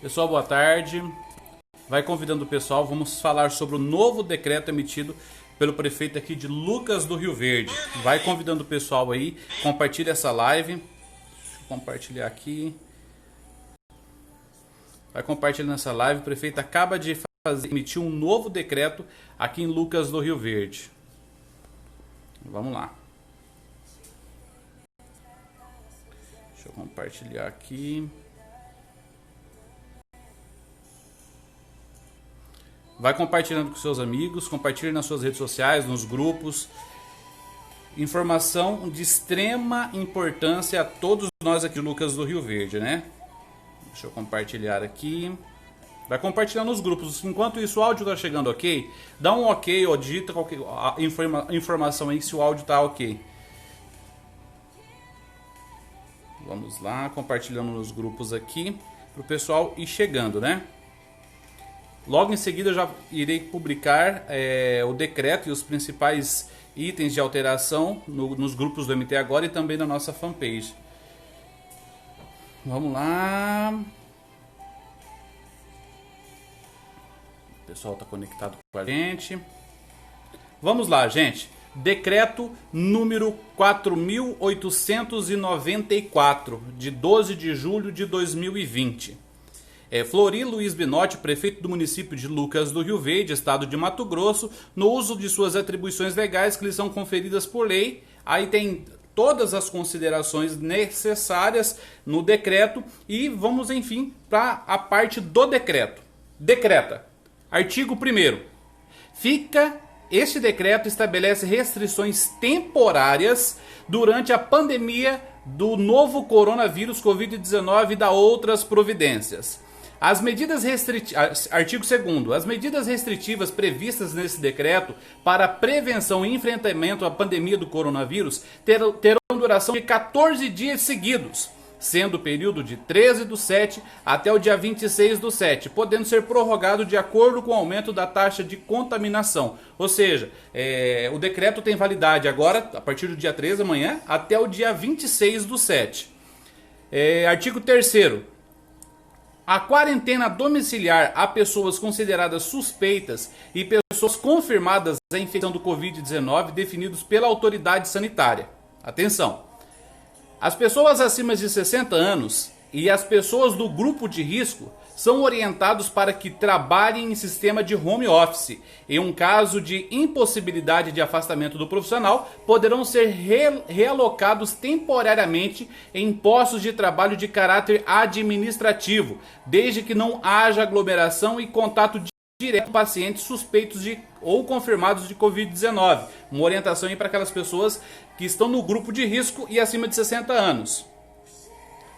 Pessoal, boa tarde. Vai convidando o pessoal, vamos falar sobre o novo decreto emitido pelo prefeito aqui de Lucas do Rio Verde. Vai convidando o pessoal aí, compartilha essa live. Deixa eu compartilhar aqui. Vai compartilhando essa live. O prefeito acaba de emitir um novo decreto aqui em Lucas do Rio Verde. Vamos lá. Deixa eu compartilhar aqui. Vai compartilhando com seus amigos, compartilhe nas suas redes sociais, nos grupos. Informação de extrema importância a todos nós aqui do Lucas do Rio Verde, né? Deixa eu compartilhar aqui. Vai compartilhar nos grupos. Enquanto isso o áudio está chegando ok, dá um ok ou digita qualquer informação aí se o áudio está ok. Vamos lá, compartilhando nos grupos aqui para o pessoal ir chegando, né? Logo em seguida eu já irei publicar o decreto e os principais itens de alteração nos grupos do MT Agora e também na nossa fanpage. Vamos lá. O pessoal está conectado com a gente. Vamos lá, gente. Decreto número 4.894, de 12 de julho de 2020. Flori Luiz Binotti, prefeito do município de Lucas do Rio Verde, estado de Mato Grosso, no uso de suas atribuições legais que lhe são conferidas por lei. Aí tem todas as considerações necessárias no decreto e vamos, enfim, para a parte do decreto. Decreta. Artigo 1º. Este decreto estabelece restrições temporárias durante a pandemia do novo coronavírus Covid-19 e da outras providências. Artigo 2º. As medidas restritivas previstas nesse decreto para prevenção e enfrentamento à pandemia do coronavírus terão duração de 14 dias seguidos, sendo o período de 13/7 até o dia 26/7, podendo ser prorrogado de acordo com o aumento da taxa de contaminação. Ou seja, o decreto tem validade agora, a partir do dia 13 amanhã, até o dia 26/7. Artigo 3º. A quarentena domiciliar a pessoas consideradas suspeitas e pessoas confirmadas a infecção do Covid-19 definidos pela autoridade sanitária. Atenção! As pessoas acima de 60 anos e as pessoas do grupo de risco são orientados para que trabalhem em sistema de home office. Em um caso de impossibilidade de afastamento do profissional, poderão ser realocados temporariamente em postos de trabalho de caráter administrativo, desde que não haja aglomeração e contato direto com pacientes suspeitos ou confirmados de Covid-19. Uma orientação aí para aquelas pessoas que estão no grupo de risco e acima de 60 anos.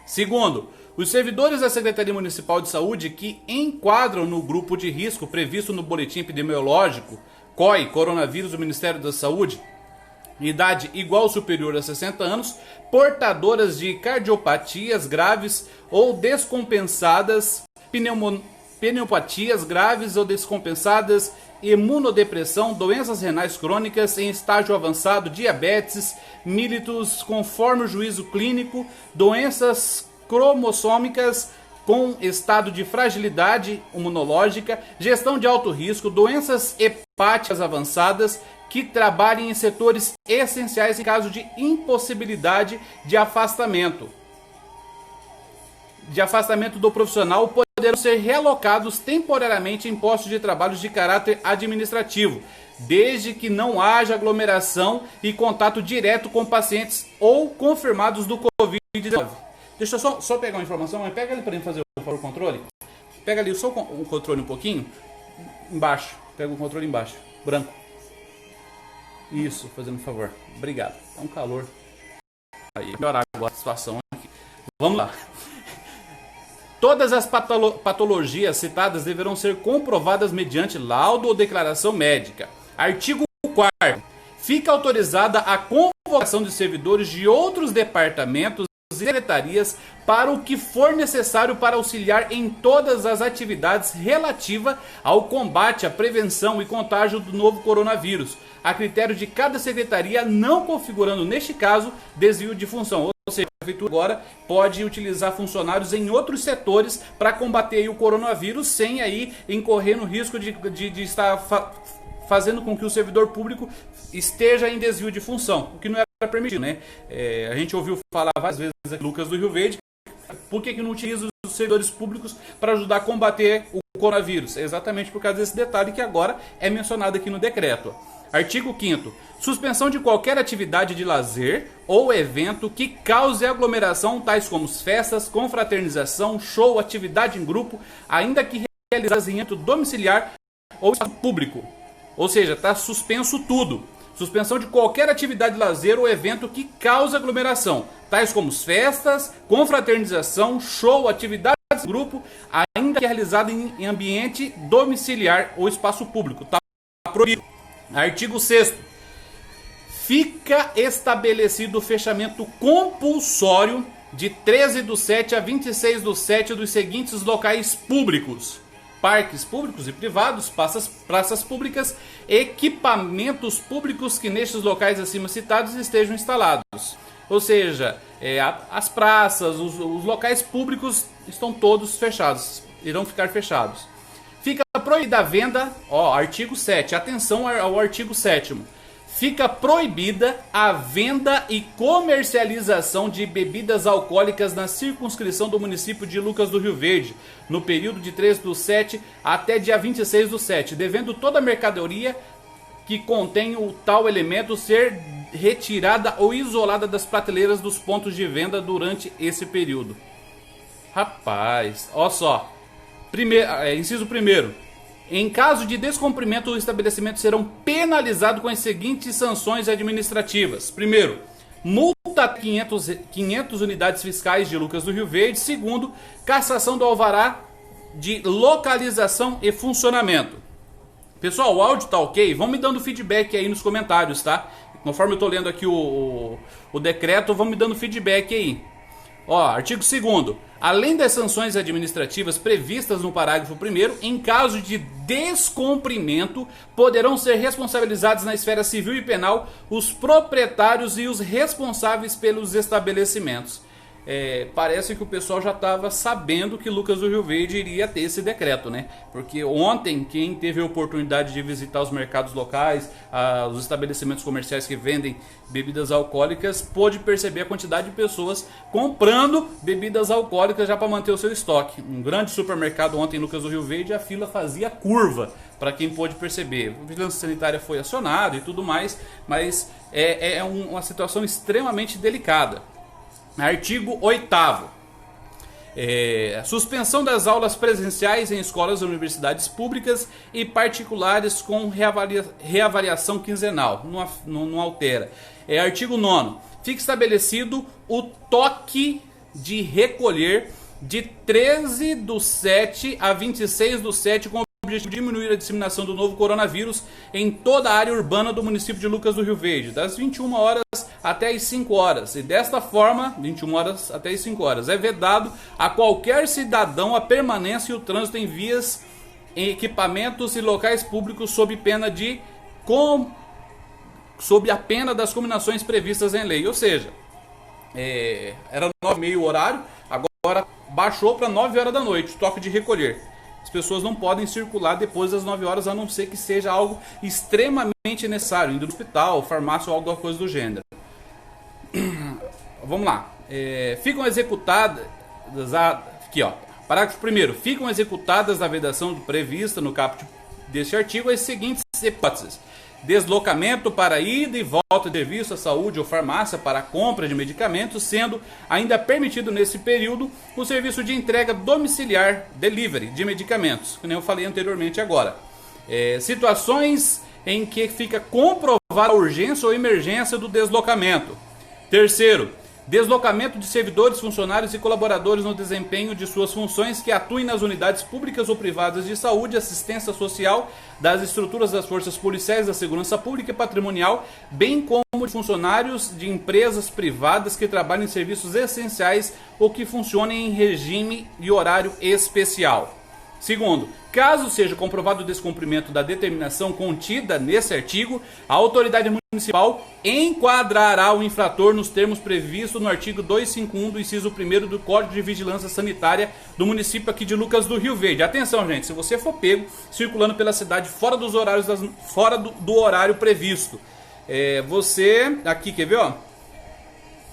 Segundo, os servidores da Secretaria Municipal de Saúde que enquadram no grupo de risco previsto no Boletim Epidemiológico COI, Coronavírus do Ministério da Saúde, idade igual ou superior a 60 anos, portadoras de cardiopatias graves ou descompensadas, pneumopatias graves ou descompensadas, imunodepressão, doenças renais crônicas em estágio avançado, diabetes, mellitus conforme o juízo clínico, doenças cromossômicas com estado de fragilidade imunológica, gestão de alto risco, doenças hepáticas avançadas, que trabalhem em setores essenciais em caso de impossibilidade de afastamento do profissional, poderão ser realocados temporariamente em postos de trabalho de caráter administrativo, desde que não haja aglomeração e contato direto com pacientes ou confirmados do Covid-19. Deixa eu só pegar uma informação, mas pega ali para mim fazer o controle. Pega ali só o controle um pouquinho, embaixo, pega o controle embaixo, branco. Isso, fazendo um favor. Obrigado. Tá um calor. Aí, melhorar agora a situação aqui. Vamos lá. Todas as patologias citadas deverão ser comprovadas mediante laudo ou declaração médica. Artigo 4º. Fica autorizada a convocação de servidores de outros departamentos e secretarias para o que for necessário para auxiliar em todas as atividades relativas ao combate, à prevenção e contágio do novo coronavírus, a critério de cada secretaria, não configurando neste caso desvio de função. Ou seja, a prefeitura agora pode utilizar funcionários em outros setores para combater aí o coronavírus sem aí incorrer no risco de estar fazendo com que o servidor público esteja em desvio de função, o que não era permitido, né? A gente ouviu falar várias vezes aqui, Lucas do Rio Verde, por que não utiliza os servidores públicos para ajudar a combater o coronavírus? É exatamente por causa desse detalhe que agora é mencionado aqui no decreto. Artigo 5º. Suspensão de qualquer atividade de lazer ou evento que cause aglomeração, tais como festas, confraternização, show, atividade em grupo, ainda que realizadas em âmbito domiciliar ou espaço público. Ou seja, está suspenso tudo. Suspensão de qualquer atividade de lazer ou evento que cause aglomeração, tais como festas, confraternização, show, atividades em grupo, ainda que realizada em ambiente domiciliar ou espaço público. Está proibido. Artigo 6º. Fica estabelecido o fechamento compulsório de 13/7 a 26/7 dos seguintes locais públicos: parques públicos e privados, praças públicas, equipamentos públicos que nestes locais acima citados estejam instalados. Ou seja, as praças, os locais públicos estão todos fechados, irão ficar fechados. Fica proibida a venda, artigo 7, atenção ao artigo 7º. Fica proibida a venda e comercialização de bebidas alcoólicas na circunscrição do município de Lucas do Rio Verde, no período de 13/7 até dia 26/7, devendo toda mercadoria que contém o tal elemento ser retirada ou isolada das prateleiras dos pontos de venda durante esse período. Rapaz, olha só. Inciso 1º. Em caso de descumprimento, os estabelecimentos serão penalizados com as seguintes sanções administrativas. Primeiro, multa 500 unidades fiscais de Lucas do Rio Verde. Segundo, cassação do alvará de localização e funcionamento. Pessoal, o áudio tá ok? Vão me dando feedback aí nos comentários, tá? Conforme eu tô lendo aqui o decreto, vão me dando feedback aí. Artigo 2º. Além das sanções administrativas previstas no parágrafo 1º, em caso de descumprimento, poderão ser responsabilizados na esfera civil e penal os proprietários e os responsáveis pelos estabelecimentos. Parece que o pessoal já estava sabendo que Lucas do Rio Verde iria ter esse decreto, né? Porque ontem, quem teve a oportunidade de visitar os mercados locais, os estabelecimentos comerciais que vendem bebidas alcoólicas, pôde perceber a quantidade de pessoas comprando bebidas alcoólicas já para manter o seu estoque. Um grande supermercado ontem em Lucas do Rio Verde, a fila fazia curva, para quem pôde perceber. A vigilância sanitária foi acionada e tudo mais, mas é uma situação extremamente delicada. Artigo 8º. Suspensão das aulas presenciais em escolas e universidades públicas e particulares com reavaliação quinzenal. Não altera. Artigo 9º. Fica estabelecido o toque de recolher de 13/7 a 26/7 com o objetivo de diminuir a disseminação do novo coronavírus em toda a área urbana do município de Lucas do Rio Verde, das 21 horas até as 5 horas. E desta forma, 21 horas até as 5 horas, é vedado a qualquer cidadão a permanência e o trânsito em vias, em equipamentos e locais públicos sob a pena das combinações previstas em lei. Ou seja, era 9h30 o horário, agora baixou para 9 horas da noite, toque de recolher. As pessoas não podem circular depois das 9 horas, a não ser que seja algo extremamente necessário, indo no hospital, farmácia ou alguma coisa do gênero. Vamos lá. Ficam executadas... Aqui, parágrafo 1º. Ficam executadas na vedação prevista no caput deste artigo as seguintes hipóteses: deslocamento para ida e volta de serviço à saúde ou farmácia para a compra de medicamentos, sendo ainda permitido nesse período o serviço de entrega domiciliar, delivery, de medicamentos, que nem eu falei anteriormente agora. Situações em que fica comprovada a urgência ou emergência do deslocamento. Terceiro, deslocamento de servidores, funcionários e colaboradores no desempenho de suas funções que atuem nas unidades públicas ou privadas de saúde, assistência social, das estruturas das forças policiais, da segurança pública e patrimonial, bem como de funcionários de empresas privadas que trabalhem em serviços essenciais ou que funcionem em regime e horário especial. Segundo, caso seja comprovado o descumprimento da determinação contida nesse artigo, a autoridade municipal enquadrará o infrator nos termos previstos no artigo 251 do inciso 1º do Código de Vigilância Sanitária do município aqui de Lucas do Rio Verde. Atenção, gente, se você for pego circulando pela cidade fora dos horários fora do horário previsto, você aqui quer ver, ó?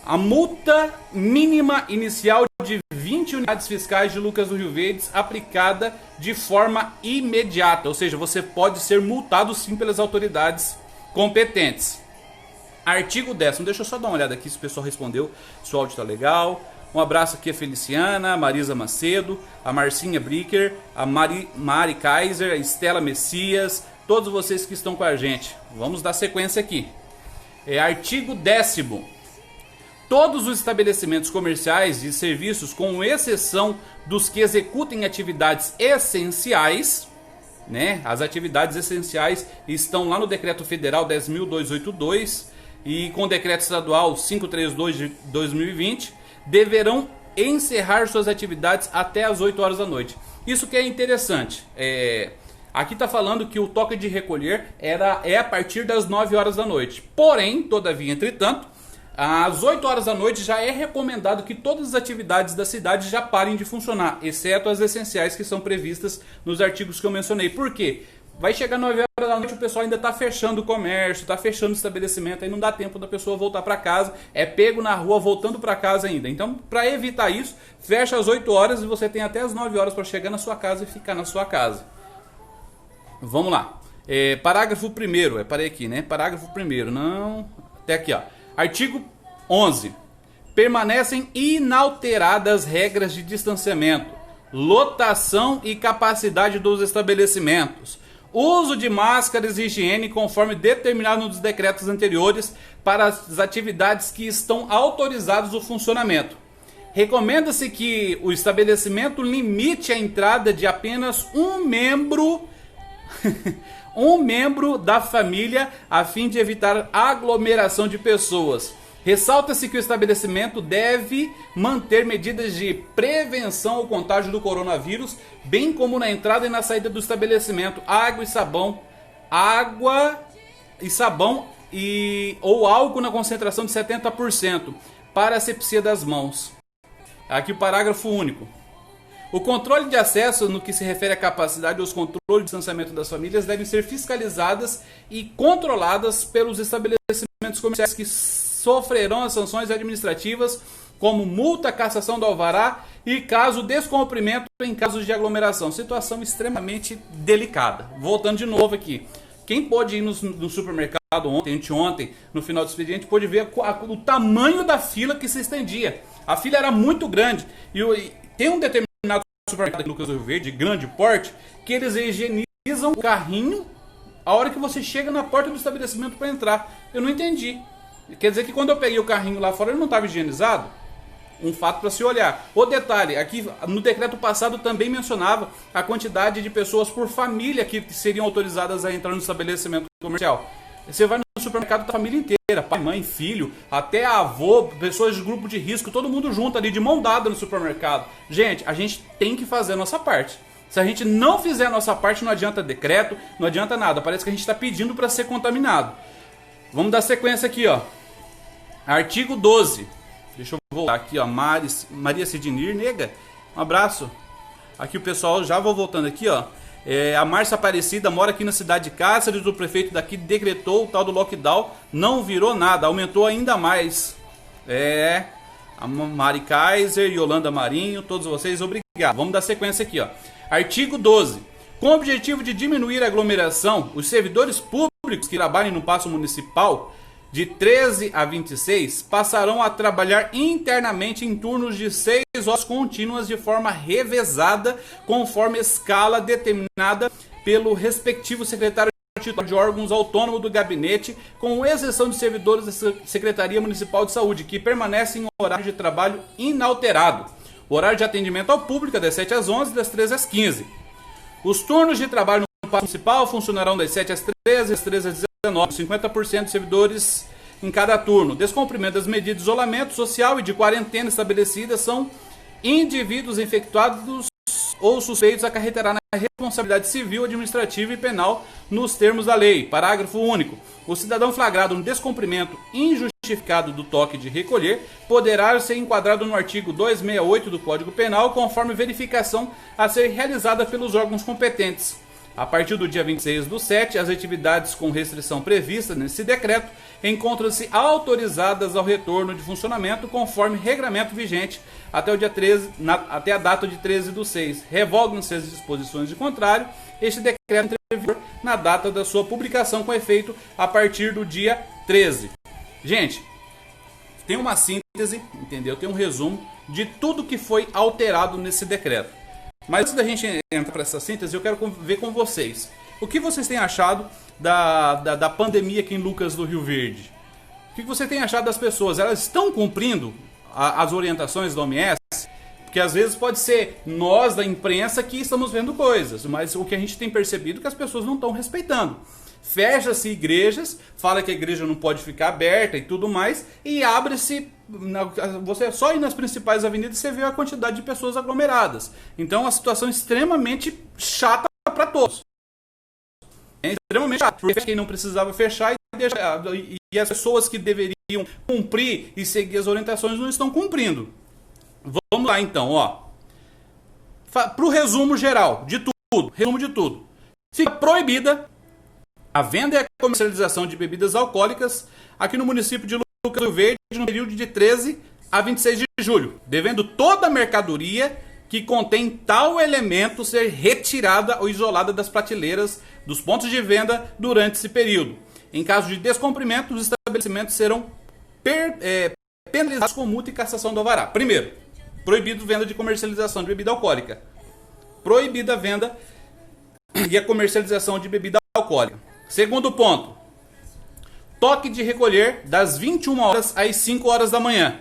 A multa mínima inicial de 20 unidades fiscais de Lucas do Rio Verde aplicada de forma imediata. Ou seja, você pode ser multado sim pelas autoridades competentes. Artigo 10º. Deixa eu só dar uma olhada aqui se o pessoal respondeu, se o áudio está legal. Um abraço aqui a Feliciana, a Marisa Macedo, a Marcinha Bricker, a Mari Kaiser, a Estela Messias, todos vocês que estão com a gente. Vamos dar sequência aqui. Artigo 10º. Todos os estabelecimentos comerciais e serviços, com exceção dos que executem atividades essenciais, né? As atividades essenciais estão lá no Decreto Federal 10.282 e com o Decreto Estadual 532 de 2020, deverão encerrar suas atividades até as 8 horas da noite. Isso que é interessante. Aqui está falando que o toque de recolher é a partir das 9 horas da noite. Porém, todavia, entretanto, às 8 horas da noite já é recomendado que todas as atividades da cidade já parem de funcionar, exceto as essenciais que são previstas nos artigos que eu mencionei. Por quê? Vai chegar 9 horas da noite, o pessoal ainda está fechando o comércio, está fechando o estabelecimento, aí não dá tempo da pessoa voltar para casa, é pego na rua voltando para casa ainda. Então, para evitar isso, fecha às 8 horas e você tem até as 9 horas para chegar na sua casa e ficar na sua casa. Vamos lá. Parágrafo 1º, parei aqui, né? Parágrafo 1º, não... Até aqui, ó. Artigo 11. Permanecem inalteradas regras de distanciamento, lotação e capacidade dos estabelecimentos, uso de máscaras e higiene conforme determinado nos decretos anteriores para as atividades que estão autorizadas o funcionamento. Recomenda-se que o estabelecimento limite a entrada de apenas um membro um membro da família a fim de evitar aglomeração de pessoas. Ressalta-se que o estabelecimento deve manter medidas de prevenção ao contágio do coronavírus, bem como na entrada e na saída do estabelecimento, água e sabão ou álcool na concentração de 70%, para a asepsia das mãos. Aqui o parágrafo único. O controle de acesso no que se refere à capacidade ou os controles de distanciamento das famílias devem ser fiscalizadas e controladas pelos estabelecimentos comerciais que sofrerão as sanções administrativas como multa, cassação do alvará e caso descumprimento em casos de aglomeração. Situação extremamente delicada. Voltando de novo aqui. Quem pôde ir no supermercado anteontem, no final do expediente, pôde ver o tamanho da fila que se estendia. A fila era muito grande e tem um determinado supermercado aqui no Lucas do Rio Verde, de grande porte, que eles higienizam o carrinho a hora que você chega na porta do estabelecimento para entrar. Eu não entendi. Quer dizer que quando eu peguei o carrinho lá fora ele não estava higienizado? Um fato para se olhar. O detalhe, aqui no decreto passado também mencionava a quantidade de pessoas por família que seriam autorizadas a entrar no estabelecimento comercial. Você vai no supermercado da família inteira, pai, mãe, filho, até avô, pessoas de grupo de risco, todo mundo junto ali, de mão dada no supermercado. Gente, a gente tem que fazer a nossa parte. Se a gente não fizer a nossa parte, não adianta decreto, não adianta nada. Parece que a gente está pedindo para ser contaminado. Vamos dar sequência aqui, ó. Artigo 12. Deixa eu voltar aqui, ó. Maria Sidnir, nega, um abraço. Aqui o pessoal, já vou voltando aqui, ó. A Márcia Aparecida mora aqui na cidade de Cáceres. O prefeito daqui decretou o tal do lockdown. Não virou nada, aumentou ainda mais. A Mari Kaiser, Yolanda Marinho, todos vocês, obrigado. Vamos dar sequência aqui, ó. Artigo 12. Com o objetivo de diminuir a aglomeração, os servidores públicos que trabalhem no Paço Municipal de 13 a 26 passarão a trabalhar internamente em turnos de 6 horas contínuas de forma revezada, conforme escala determinada pelo respectivo secretário de órgãos autônomos do gabinete, com exceção de servidores da Secretaria Municipal de Saúde, que permanecem em horário de trabalho inalterado. O horário de atendimento ao público é das 7 às 11 e das 13 às 15. Os turnos de trabalho no Paço Municipal funcionarão das 7 às 13, às 13 às 19, 50% de servidores em cada turno. Descumprimento das medidas de isolamento social e de quarentena estabelecidas são indivíduos infectados ou suspeitos acarreterá na responsabilidade civil, administrativa e penal nos termos da lei. Parágrafo único. O cidadão flagrado no descumprimento injustificado do toque de recolher poderá ser enquadrado no artigo 268 do Código Penal, conforme verificação a ser realizada pelos órgãos competentes. A partir do dia 26/7, as atividades com restrição previstas nesse decreto encontram-se autorizadas ao retorno de funcionamento conforme regramento vigente até o dia 13, até a data de 13/6. Revogam-se as disposições de contrário. Este decreto entra em vigor na data da sua publicação com efeito a partir do dia 13. Gente, tem uma síntese, entendeu? Tem um resumo de tudo que foi alterado nesse decreto. Mas antes da gente entrar para essa síntese, eu quero ver com vocês. O que vocês têm achado da pandemia aqui em Lucas do Rio Verde? O que você tem achado das pessoas? Elas estão cumprindo as orientações da OMS? Porque às vezes pode ser nós da imprensa que estamos vendo coisas, mas o que a gente tem percebido é que as pessoas não estão respeitando. Fecha-se igrejas, fala que a igreja não pode ficar aberta e tudo mais, e abre-se, você só ir nas principais avenidas você vê a quantidade de pessoas aglomeradas. Então é uma situação extremamente chata para todos. É extremamente chato, porque quem não precisava fechar e as pessoas que deveriam cumprir e seguir as orientações não estão cumprindo. Vamos lá então, ó. Para o resumo geral de tudo, fica proibida a venda e a comercialização de bebidas alcoólicas aqui no município de Lucas do Rio Verde no período de 13 a 26 de julho, devendo toda a mercadoria que contém tal elemento ser retirada ou isolada das prateleiras dos pontos de venda durante esse período. Em caso de descumprimento, os estabelecimentos serão penalizados com multa e cassação do alvará. Primeiro, proibido venda de comercialização de bebida alcoólica. Proibida a venda e a comercialização de bebida alcoólica. Segundo ponto, toque de recolher das 21 horas às 5 horas da manhã.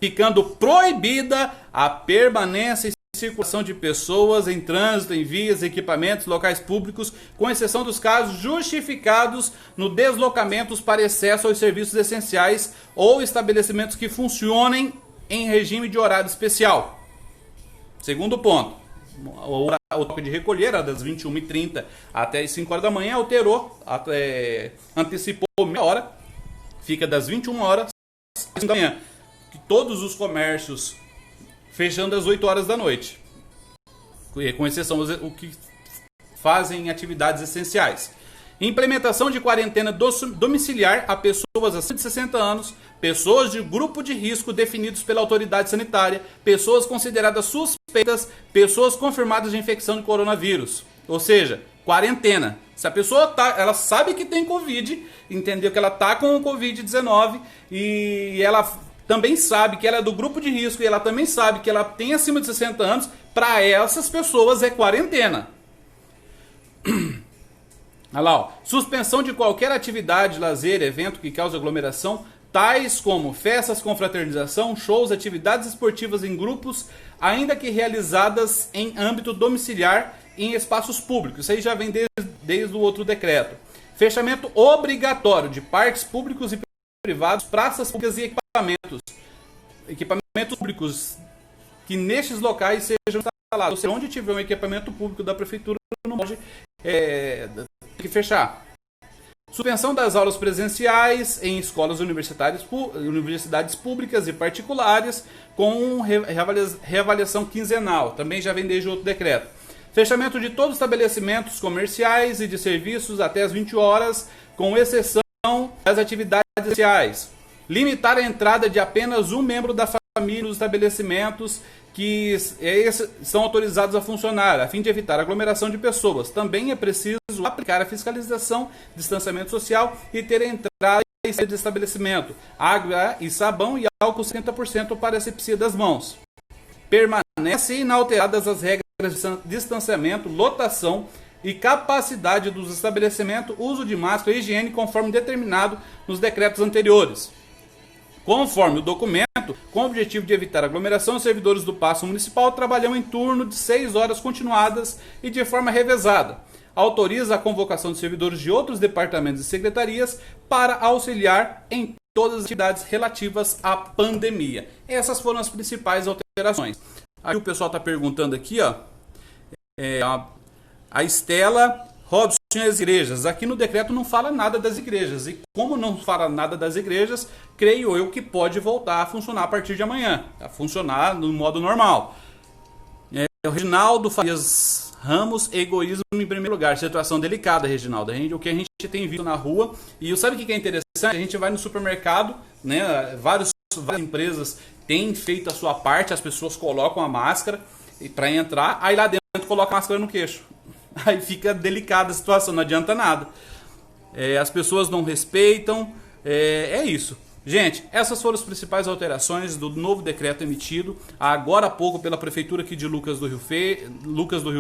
Ficando proibida a permanência e circulação de pessoas em trânsito, em vias, equipamentos, locais públicos, com exceção dos casos justificados no deslocamentos para acesso aos serviços essenciais ou estabelecimentos que funcionem em regime de horário especial. Segundo ponto, o toque de recolher era das 21h30 até as 5 horas da manhã, antecipou meia hora, fica das 21 horas às 5 da manhã. Todos os comércios fechando às 8 horas da noite, com exceção o que fazem atividades essenciais. Implementação de quarentena domiciliar a pessoas acima de 60 anos, pessoas de grupo de risco definidos pela autoridade sanitária, pessoas consideradas suspeitas, pessoas confirmadas de infecção de coronavírus. Ou seja, quarentena. Se a pessoa ela sabe que tem Covid, entendeu que ela está com o Covid-19 e ela também sabe que ela é do grupo de risco e ela também sabe que ela tem acima de 60 anos, para essas pessoas é quarentena. Olha lá, ó. Suspensão de qualquer atividade, lazer, evento que cause aglomeração, tais como festas com fraternização, shows, atividades esportivas em grupos, ainda que realizadas em âmbito domiciliar e em espaços públicos. Isso aí já vem desde o outro decreto. Fechamento obrigatório de parques públicos e privados, praças públicas e equipamentos públicos que nestes locais sejam instalados. Ou seja, onde tiver um equipamento público da prefeitura não pode ter que fechar. Suspensão das aulas presenciais em escolas universidades públicas e particulares com reavaliação quinzenal. Também já vem desde outro decreto. Fechamento de todos os estabelecimentos comerciais e de serviços até as 20 horas, com exceção das atividades essenciais. Limitar a entrada de apenas um membro da família nos estabelecimentos que são autorizados a funcionar, a fim de evitar aglomeração de pessoas. Também é preciso aplicar a fiscalização, distanciamento social e ter entrada e saída de estabelecimento, água e sabão e álcool 70% para asepsia das mãos. Permanecem inalteradas as regras de distanciamento, lotação e capacidade dos estabelecimentos, uso de máscara e higiene conforme determinado nos decretos anteriores. Conforme o documento, com o objetivo de evitar aglomeração, os servidores do Paço Municipal trabalham em turno de 6 horas continuadas e de forma revezada. Autoriza a convocação de servidores de outros departamentos e secretarias para auxiliar em todas as atividades relativas à pandemia. Essas foram as principais alterações. Aí o pessoal está perguntando aqui, ó, a Estela Robson e as igrejas. Aqui no decreto não fala nada das igrejas. E como não fala nada das igrejas, creio eu que pode voltar a funcionar a partir de amanhã. A funcionar no modo normal. O Reginaldo Farias Ramos, egoísmo em primeiro lugar. Situação delicada, Reginaldo. O que a gente tem visto na rua. E sabe o que é interessante? A gente vai no supermercado, né? Várias empresas têm feito a sua parte. As pessoas colocam a máscara para entrar. Aí lá dentro coloca a máscara no queixo. Aí fica delicada a situação, não adianta nada. As pessoas não respeitam. É isso. Gente, essas foram as principais alterações do novo decreto emitido agora há pouco pela Prefeitura aqui de Lucas do Rio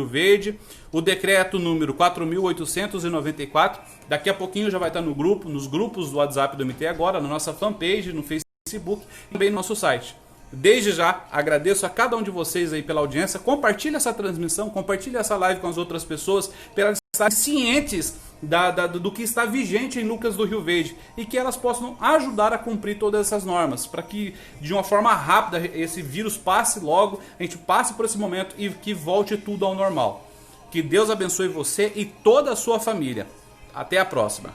Verde. O decreto número 4.894. Daqui a pouquinho já vai estar no grupo, nos grupos do WhatsApp do MT Agora, na nossa fanpage, no Facebook e também no nosso site. Desde já, agradeço a cada um de vocês aí pela audiência. Compartilhe essa transmissão, compartilhe essa live com as outras pessoas, para elas estarem cientes do que está vigente em Lucas do Rio Verde e que elas possam ajudar a cumprir todas essas normas, para que de uma forma rápida esse vírus passe logo, a gente passe por esse momento e que volte tudo ao normal. Que Deus abençoe você e toda a sua família. Até a próxima.